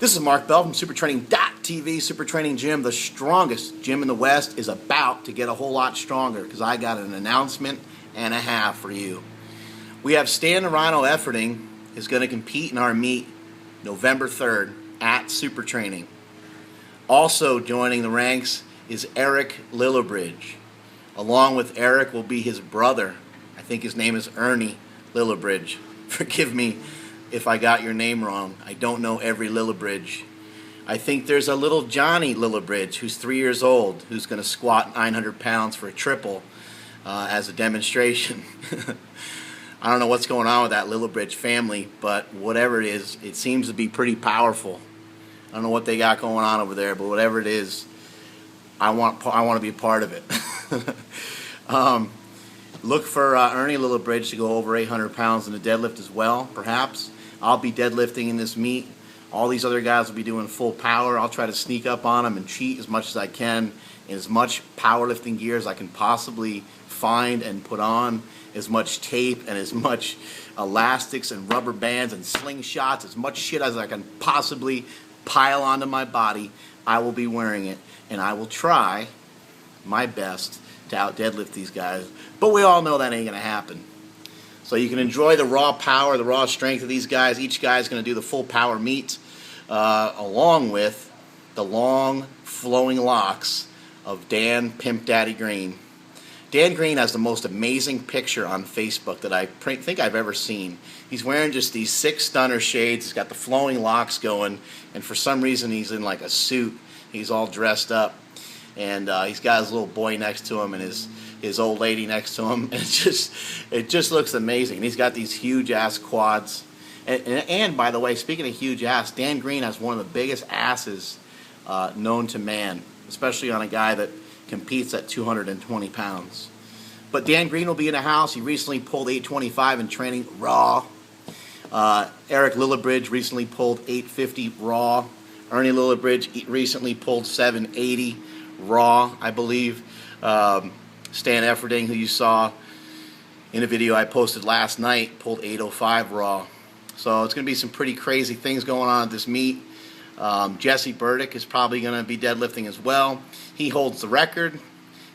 This is Mark Bell from SuperTraining.tv. Super Training Gym, the strongest gym in the West, is about to get a whole lot stronger because I got an announcement and a half for you. We have Stan the Rhino Efferding is going to compete in our meet November 3rd at Super Training. Also joining the ranks is Eric Lillibridge. Along with Eric will be his brother. I think his name is Ernie Lillibridge. Forgive me if I got your name wrong. I don't know every Lillibridge. I think there's a little Johnny Lillibridge who's 3 years old who's going to squat 900 pounds for a triple as a demonstration. I don't know what's going on with that Lillibridge family, but whatever it is, it seems to be pretty powerful. I don't know what they got going on over there, but whatever it is, I want to be a part of it. Look for Ernie Lillibridge to go over 800 pounds in the deadlift as well, perhaps. I'll be deadlifting in this meet. All these other guys will be doing full power. I'll try to sneak up on them and cheat as much as I can in as much powerlifting gear as I can possibly find and put on, as much tape and as much elastics and rubber bands and slingshots, as much shit as I can possibly pile onto my body. I will be wearing it, and I will try my best to out deadlift these guys, but we all know that ain't gonna happen. So you can enjoy the raw power, the raw strength of these guys. Each guy's gonna do the full power meet along with the long flowing locks of Dan Pimp Daddy Green. Dan Green has the most amazing picture on Facebook that I think I've ever seen. He's wearing just these 6 stunner shades. He's got the flowing locks going, and for some reason he's in like a suit. He's all dressed up, and he's got his little boy next to him and his old lady next to him. And it just looks amazing. And he's got these huge ass quads. And by the way, speaking of huge ass, Dan Green has one of the biggest asses known to man, especially on a guy that competes at 220 pounds. But Dan Green will be in the house. He recently pulled 825 in training raw. Eric Lillibridge recently pulled 850 raw. Ernie Lillibridge recently pulled 780 raw, I believe. Stan Efferding, who you saw in a video I posted last night, pulled 805 raw. So it's going to be some pretty crazy things going on at this meet. Jesse Burdick is probably going to be deadlifting as well. He holds the record.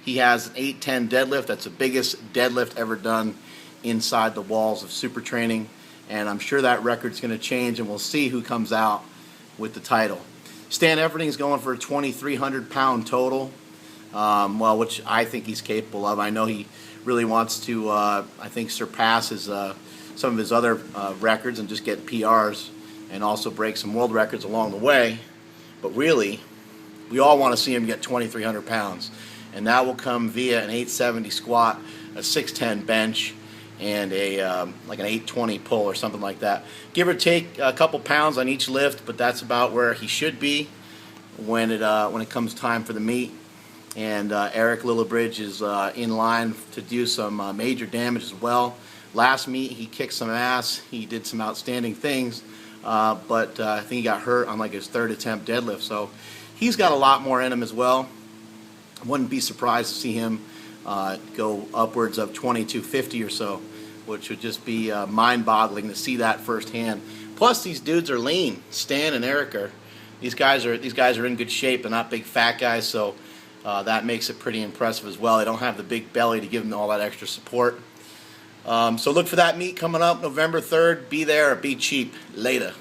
He has an 810 deadlift. That's the biggest deadlift ever done inside the walls of Super Training. And I'm sure that record's going to change, and we'll see who comes out with the title. Stan Efferding is going for a 2,300 pound total, which I think he's capable of. I know he really wants to, I think, surpass some of his other records and just get PRs and also break some world records along the way. But really, we all want to see him get 2,300 pounds. And that will come via an 870 squat, a 610 bench, and like an 820 pull or something like that. Give or take a couple pounds on each lift, but that's about where he should be when it comes time for the meet. And Eric Lillibridge is in line to do some major damage as well. Last meet he kicked some ass. He did some outstanding things, but I think he got hurt on like his 3rd attempt deadlift. So he's got a lot more in him as well. I wouldn't be surprised to see him go upwards of 2,250 or so, which would just be mind-boggling to see that firsthand. Plus, these dudes are lean. Stan and Eric are. These guys are in good shape. They're not big fat guys, so that makes it pretty impressive as well. They don't have the big belly to give them all that extra support. So look for that meet coming up November 3rd. Be there or be cheap. Later.